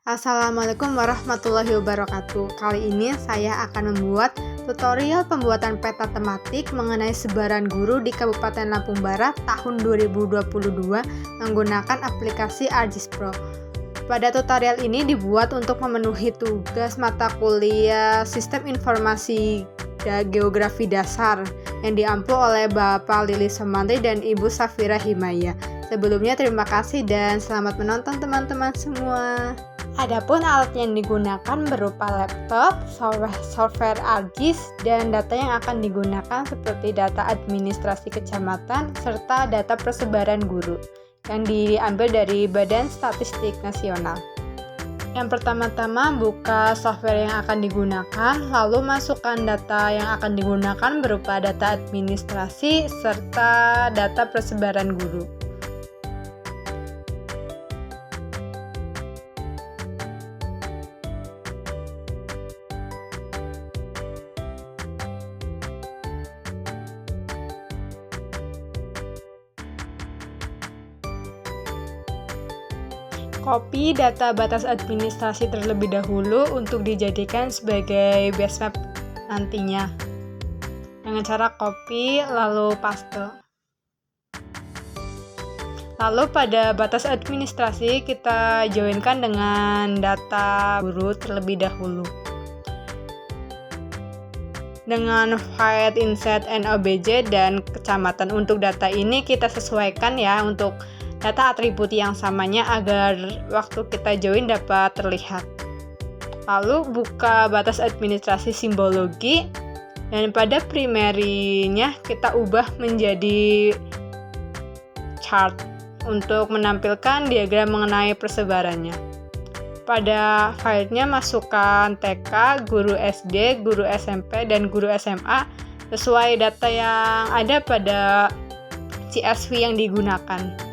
Assalamualaikum warahmatullahi wabarakatuh. Kali ini saya akan membuat tutorial pembuatan peta tematik mengenai sebaran guru di Kabupaten Lampung Barat tahun 2022 menggunakan aplikasi ArcGIS Pro. Pada tutorial ini dibuat untuk memenuhi tugas mata kuliah Sistem Informasi Geografi Dasar yang diampu oleh Bapak Lili Somantri dan Ibu Safira Himaya. Sebelumnya terima kasih dan selamat menonton teman-teman semua. Adapun alat yang digunakan berupa laptop, software ArcGIS, dan data yang akan digunakan seperti data administrasi kecamatan serta data persebaran guru yang diambil dari Badan Statistik Nasional. Yang pertama-tama buka software yang akan digunakan, lalu masukkan data yang akan digunakan berupa data administrasi serta data persebaran guru. Copy data batas administrasi terlebih dahulu untuk dijadikan sebagai base map nantinya. Dengan cara copy lalu paste. Lalu pada batas administrasi kita joinkan dengan data guru terlebih dahulu. Dengan file inset NOBJ dan kecamatan, untuk data ini kita sesuaikan ya untuk data atribut yang samanya agar waktu kita join dapat terlihat. Lalu buka batas administrasi simbologi dan pada primary-nya kita ubah menjadi chart untuk menampilkan diagram mengenai persebarannya. Pada filenya masukkan TK, guru SD, guru SMP, dan guru SMA sesuai data yang ada pada CSV yang digunakan.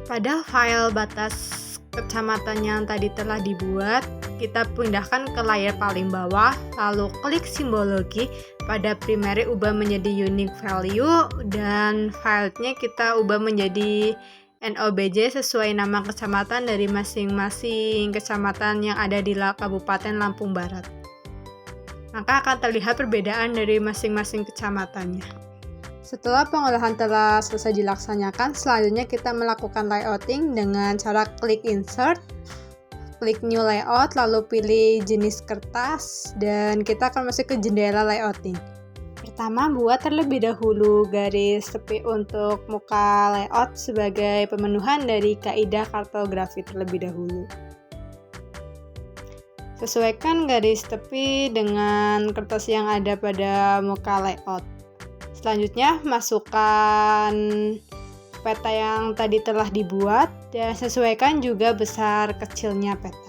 Pada file batas kecamatan yang tadi telah dibuat, kita pindahkan ke layar paling bawah, lalu klik simbologi. Pada primary ubah menjadi unique value dan filenya kita ubah menjadi NOBJ sesuai nama kecamatan dari masing-masing kecamatan yang ada di Kabupaten Lampung Barat. Maka akan terlihat perbedaan dari masing-masing kecamatannya. Setelah pengolahan telah selesai dilaksanakan, selanjutnya kita melakukan layouting dengan cara klik insert, klik new layout, lalu pilih jenis kertas, dan kita akan masuk ke jendela layouting. Pertama, buat terlebih dahulu garis tepi untuk muka layout sebagai pemenuhan dari kaidah kartografi terlebih dahulu. Sesuaikan garis tepi dengan kertas yang ada pada muka layout. Selanjutnya, masukkan peta yang tadi telah dibuat dan sesuaikan juga besar kecilnya peta.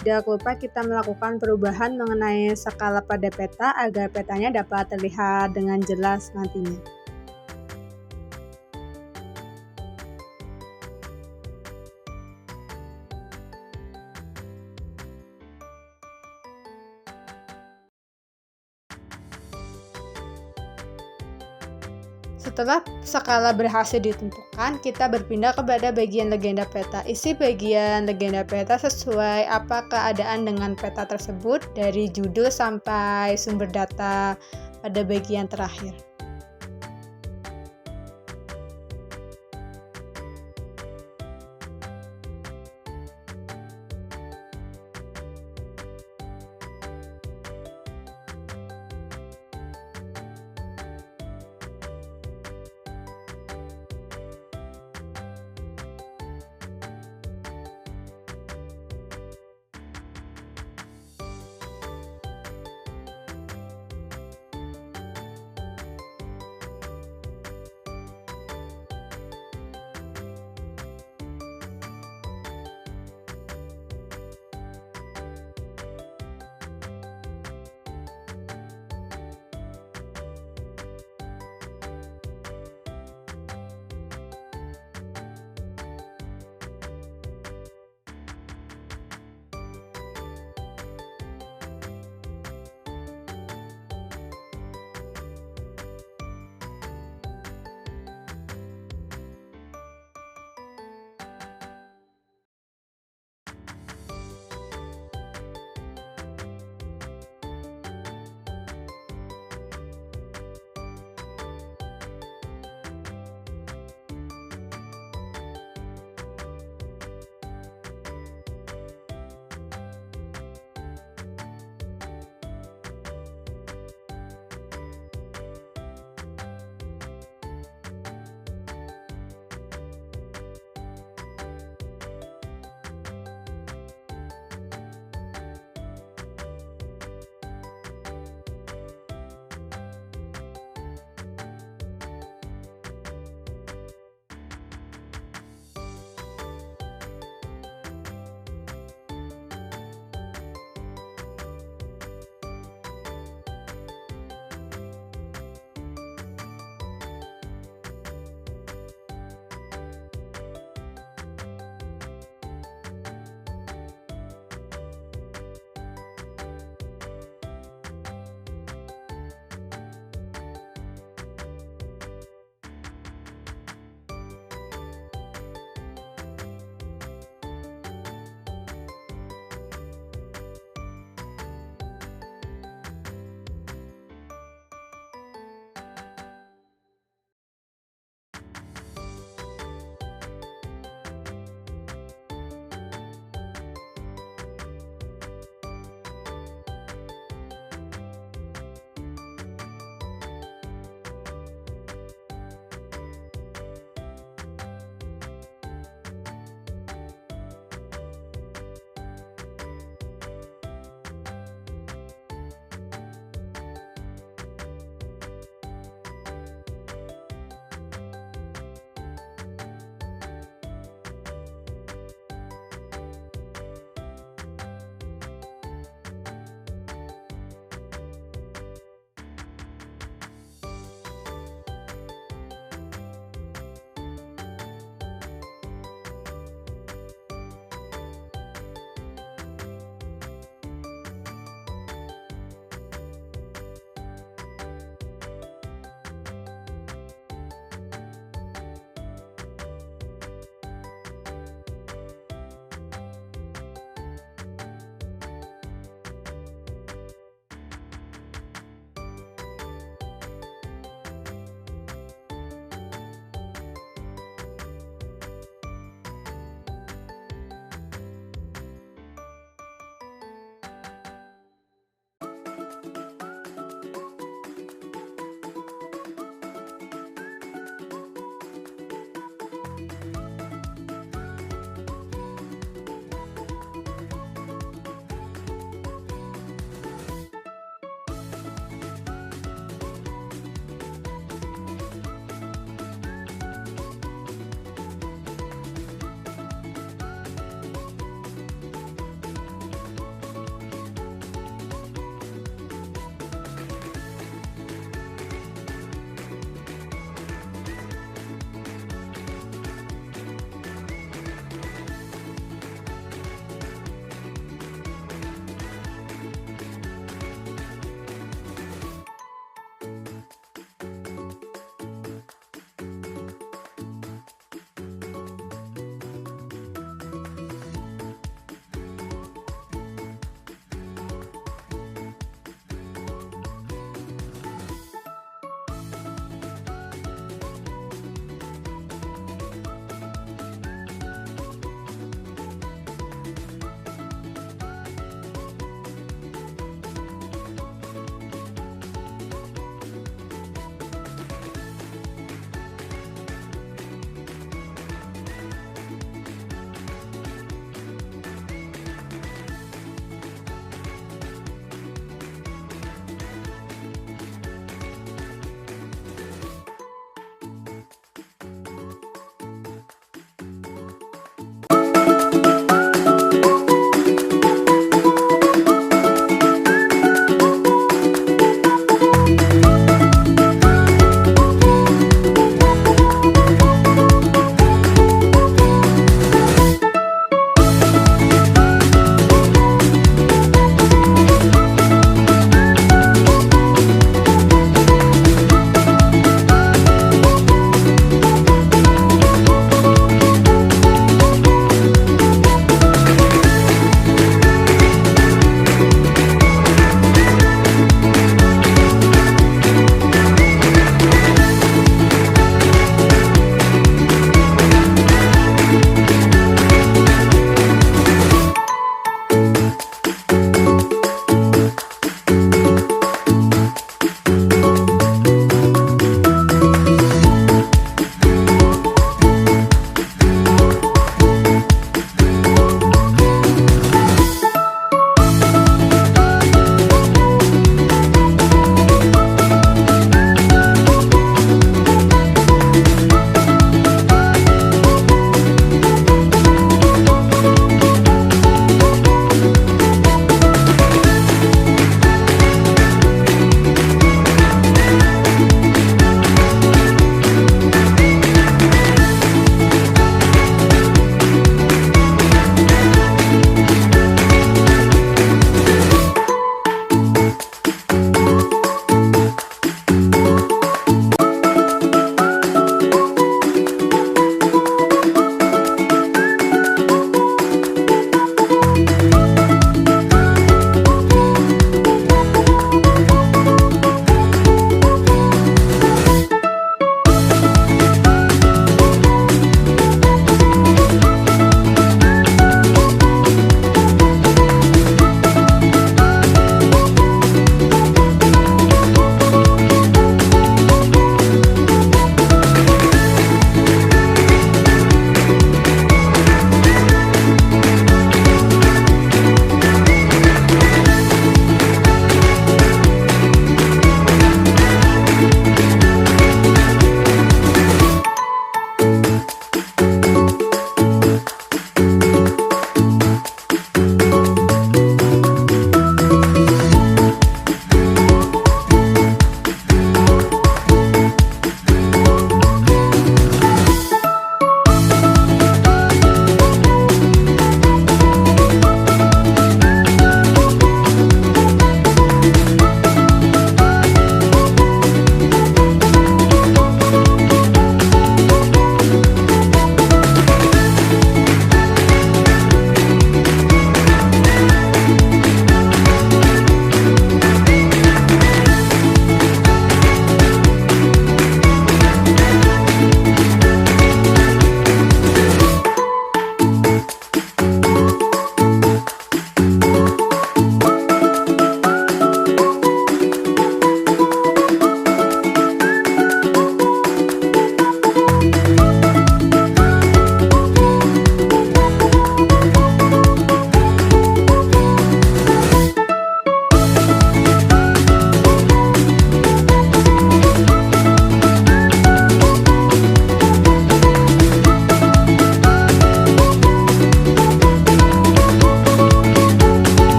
Tidak lupa kita melakukan perubahan mengenai skala pada peta agar petanya dapat terlihat dengan jelas nantinya. Setelah skala berhasil ditentukan, kita berpindah kepada bagian legenda peta. Isi bagian legenda peta sesuai apa keadaan dengan peta tersebut dari judul sampai sumber data pada bagian terakhir.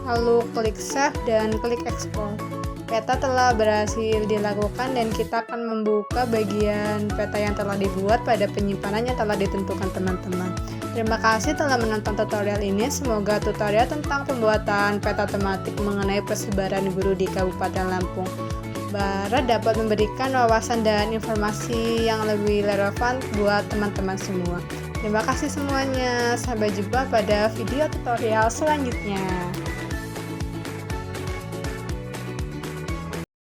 lalu klik save dan klik export. Peta telah berhasil dilakukan dan kita akan membuka bagian peta yang telah dibuat pada penyimpanan yang telah ditentukan teman-teman. Terima kasih telah menonton tutorial ini. Semoga tutorial tentang pembuatan peta tematik mengenai persebaran guru di Kabupaten Lampung Barat dapat memberikan wawasan dan informasi yang lebih relevan buat teman-teman semua. Terima kasih semuanya. Sampai jumpa pada video tutorial selanjutnya.